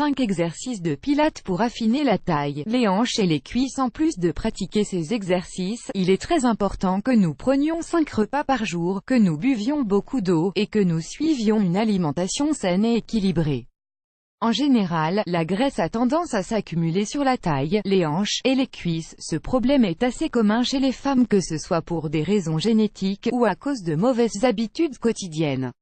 5 exercices de pilates pour affiner la taille, les hanches et les cuisses. En plus de pratiquer ces exercices, il est très important que nous prenions 5 repas par jour, que nous buvions beaucoup d'eau, et que nous suivions une alimentation saine et équilibrée. En général, la graisse a tendance à s'accumuler sur la taille, les hanches, et les cuisses. Ce problème est assez commun chez les femmes, que ce soit pour des raisons génétiques, ou à cause de mauvaises habitudes quotidiennes.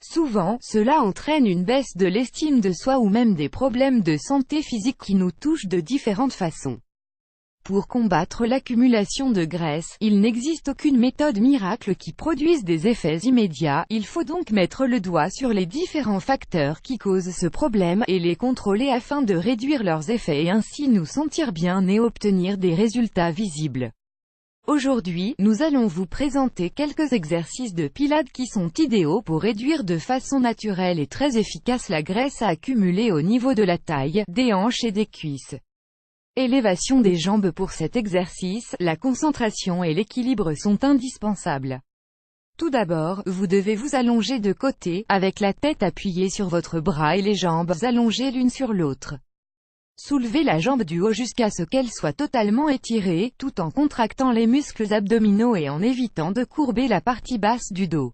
Souvent, cela entraîne une baisse de l'estime de soi ou même des problèmes de santé physique qui nous touchent de différentes façons. Pour combattre l'accumulation de graisse, il n'existe aucune méthode miracle qui produise des effets immédiats. Il faut donc mettre le doigt sur les différents facteurs qui causent ce problème, et les contrôler afin de réduire leurs effets et ainsi nous sentir bien et obtenir des résultats visibles. Aujourd'hui, nous allons vous présenter quelques exercices de pilates qui sont idéaux pour réduire de façon naturelle et très efficace la graisse à accumuler au niveau de la taille, des hanches et des cuisses. Élévation des jambes. Pour cet exercice, la concentration et l'équilibre sont indispensables. Tout d'abord, vous devez vous allonger de côté, avec la tête appuyée sur votre bras et les jambes allongées l'une sur l'autre. Soulevez la jambe du haut jusqu'à ce qu'elle soit totalement étirée, tout en contractant les muscles abdominaux et en évitant de courber la partie basse du dos.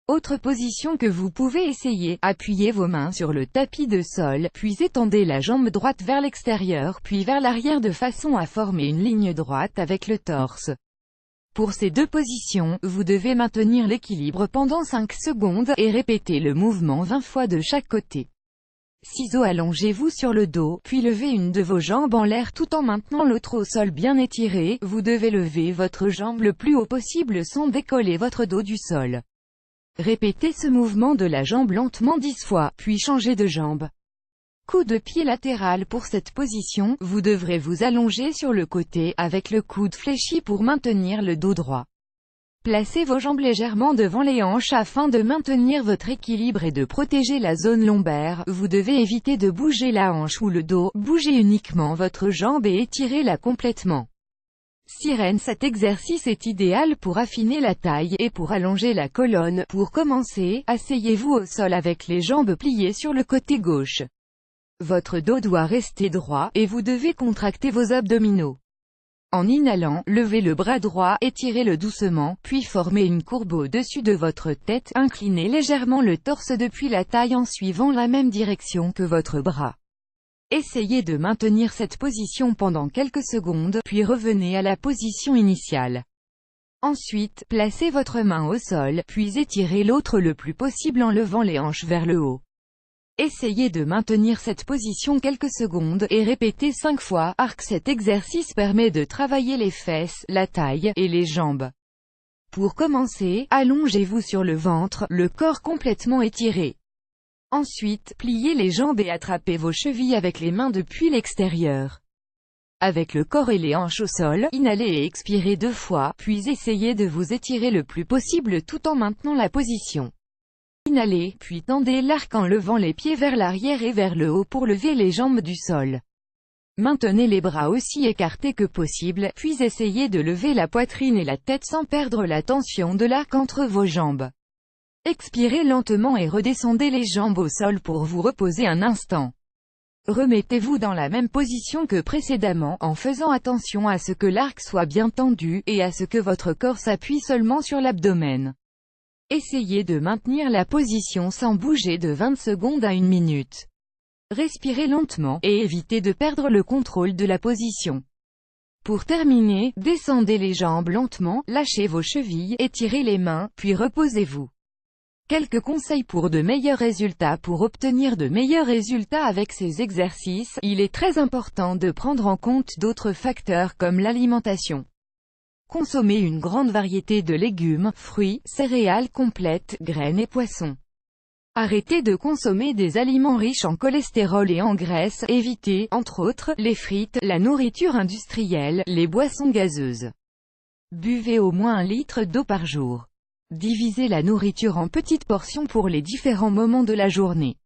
Autre position que vous pouvez essayer, appuyez vos mains sur le tapis de sol, puis étendez la jambe droite vers l'extérieur puis vers l'arrière de façon à former une ligne droite avec le torse. Pour ces deux positions, vous devez maintenir l'équilibre pendant 5 secondes, et répéter le mouvement 20 fois de chaque côté. Ciseaux. Allongez-vous sur le dos, puis levez une de vos jambes en l'air tout en maintenant l'autre au sol bien étiré. Vous devez lever votre jambe le plus haut possible sans décoller votre dos du sol. Répétez ce mouvement de la jambe lentement 10 fois, puis changez de jambe. Coup de pied latéral. Pour cette position, vous devrez vous allonger sur le côté, avec le coude fléchi pour maintenir le dos droit. Placez vos jambes légèrement devant les hanches afin de maintenir votre équilibre et de protéger la zone lombaire. Vous devez éviter de bouger la hanche ou le dos, bougez uniquement votre jambe et étirez-la complètement. Sirène. Cet exercice est idéal pour affiner la taille et pour allonger la colonne. Pour commencer, asseyez-vous au sol avec les jambes pliées sur le côté gauche. Votre dos doit rester droit, et vous devez contracter vos abdominaux. En inhalant, levez le bras droit, étirez-le doucement, puis formez une courbe au-dessus de votre tête, inclinez légèrement le torse depuis la taille en suivant la même direction que votre bras. Essayez de maintenir cette position pendant quelques secondes, puis revenez à la position initiale. Ensuite, placez votre main au sol, puis étirez l'autre le plus possible en levant les hanches vers le haut. Essayez de maintenir cette position quelques secondes, et répétez 5 fois. Arc. Cet exercice permet de travailler les fesses, la taille, et les jambes. Pour commencer, allongez-vous sur le ventre, le corps complètement étiré. Ensuite, pliez les jambes et attrapez vos chevilles avec les mains depuis l'extérieur. Avec le corps et les hanches au sol, inhalez et expirez 2 fois, puis essayez de vous étirer le plus possible tout en maintenant la position. Inhalez, puis tendez l'arc en levant les pieds vers l'arrière et vers le haut pour lever les jambes du sol. Maintenez les bras aussi écartés que possible, puis essayez de lever la poitrine et la tête sans perdre la tension de l'arc entre vos jambes. Expirez lentement et redescendez les jambes au sol pour vous reposer un instant. Remettez-vous dans la même position que précédemment, en faisant attention à ce que l'arc soit bien tendu, et à ce que votre corps s'appuie seulement sur l'abdomen. Essayez de maintenir la position sans bouger de 20 secondes à 1 minute. Respirez lentement, et évitez de perdre le contrôle de la position. Pour terminer, descendez les jambes lentement, lâchez vos chevilles, étirez les mains, puis reposez-vous. Quelques conseils pour de meilleurs résultats. Pour obtenir de meilleurs résultats avec ces exercices, il est très important de prendre en compte d'autres facteurs comme l'alimentation. Consommez une grande variété de légumes, fruits, céréales complètes, graines et poissons. Arrêtez de consommer des aliments riches en cholestérol et en graisse. Évitez, entre autres, les frites, la nourriture industrielle, les boissons gazeuses. Buvez au moins 1 litre d'eau par jour. Divisez la nourriture en petites portions pour les différents moments de la journée.